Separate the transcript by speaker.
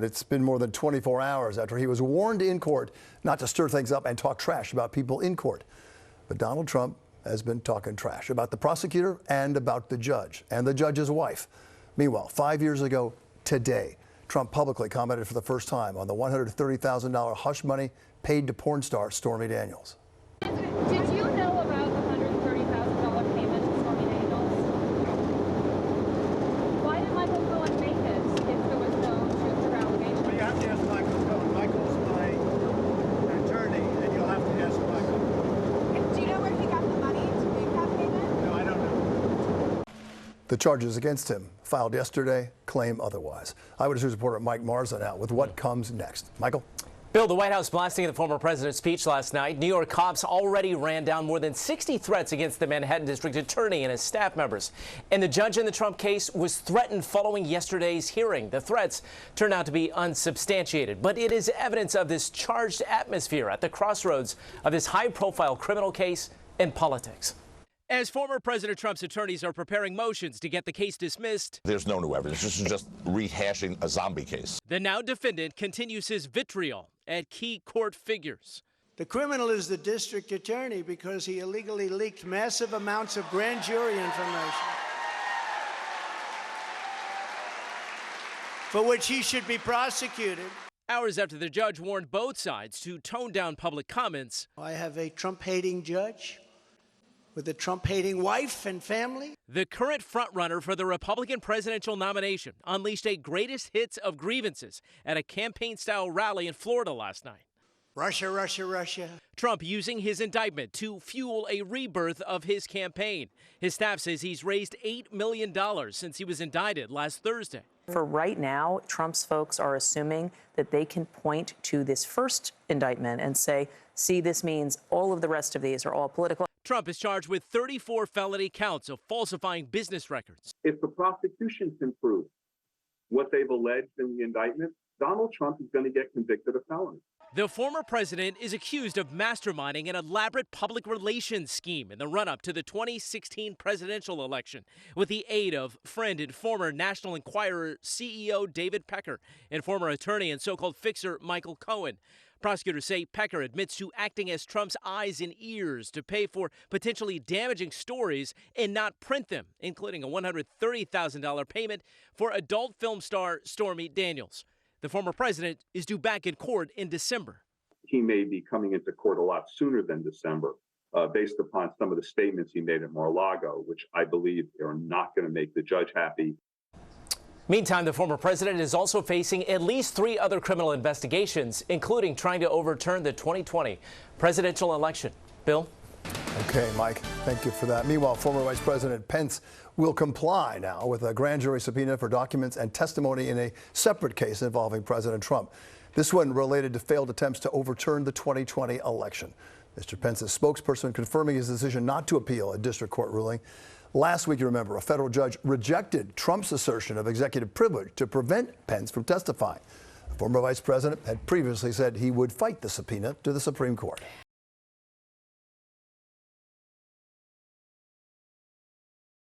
Speaker 1: It's been more than 24 hours after he was warned in court not to stir things up and talk trash about people in court. But Donald Trump has been talking trash about the prosecutor and about the judge and the judge's wife. Meanwhile, 5 years ago today, Trump publicly commented for the first time on the $130,000 hush money paid to porn star Stormy Daniels.
Speaker 2: Did you know about the $130,000 payment to Stormy Daniels? Why did Michael Cohen make it if there was no truth or allegation?
Speaker 3: Well, you have to ask Michael Cohen. Michael's my attorney, and you'll have to ask Michael.
Speaker 4: Do you know where he got the money to make that payment?
Speaker 3: No, I don't know.
Speaker 1: The charges against him, filed yesterday, claim otherwise. Eyewitness News reporter Mike Marza now with what comes next. Michael?
Speaker 5: Bill, the White House blasting the former president's speech last night. New York cops already ran down more than 60 threats against the Manhattan District Attorney and his staff members. And the judge in the Trump case was threatened following yesterday's hearing. The threats turned out to be unsubstantiated, but it is evidence of this charged atmosphere at the crossroads of this high-profile criminal case and politics. As former President Trump's attorneys are preparing motions to get the case dismissed,
Speaker 6: there's no new evidence. This is just rehashing a zombie case.
Speaker 5: The now defendant continues his vitriol at key court figures.
Speaker 3: The criminal is the district attorney because he illegally leaked massive amounts of grand jury information for which he should be prosecuted.
Speaker 5: Hours after the judge warned both sides to tone down public comments.
Speaker 3: I have a Trump-hating judge with a Trump-hating wife and family.
Speaker 5: The current frontrunner for the Republican presidential nomination unleashed a greatest hits of grievances at a campaign-style rally in Florida last night.
Speaker 3: Russia, Russia, Russia.
Speaker 5: Trump using his indictment to fuel a rebirth of his campaign. His staff says he's raised $8 million since he was indicted last Thursday.
Speaker 7: For right now, Trump's folks are assuming that they can point to this first indictment and say, see, this means all of the rest of these are all political.
Speaker 5: Trump is charged with 34 felony counts of falsifying business records.
Speaker 8: If the prosecution can prove what they've alleged in the indictment, Donald Trump is going to get convicted of felony.
Speaker 5: The former president is accused of masterminding an elaborate public relations scheme in the run-up to the 2016 presidential election with the aid of friend and former National Enquirer CEO David Pecker and former attorney and so-called fixer Michael Cohen. Prosecutors say Pecker admits to acting as Trump's eyes and ears to pay for potentially damaging stories and not print them, including a $130,000 payment for adult film star Stormy Daniels. The former president is due back in court in December.
Speaker 8: He may be coming into court a lot sooner than December, based upon some of the statements he made at Mar-a-Lago, which I believe are not going to make the judge happy.
Speaker 5: Meantime, the former president is also facing at least 3 other criminal investigations, including trying to overturn the 2020 presidential election. Bill?
Speaker 1: Okay, Mike, thank you for that. Meanwhile, former Vice President Pence will comply now with a grand jury subpoena for documents and testimony in a separate case involving President Trump. This one related to failed attempts to overturn the 2020 election. Mr. Pence's spokesperson confirming his decision not to appeal a district court ruling. Last week, you remember, a federal judge rejected Trump's assertion of executive privilege to prevent Pence from testifying. The former vice president had previously said he would fight the subpoena to the Supreme Court.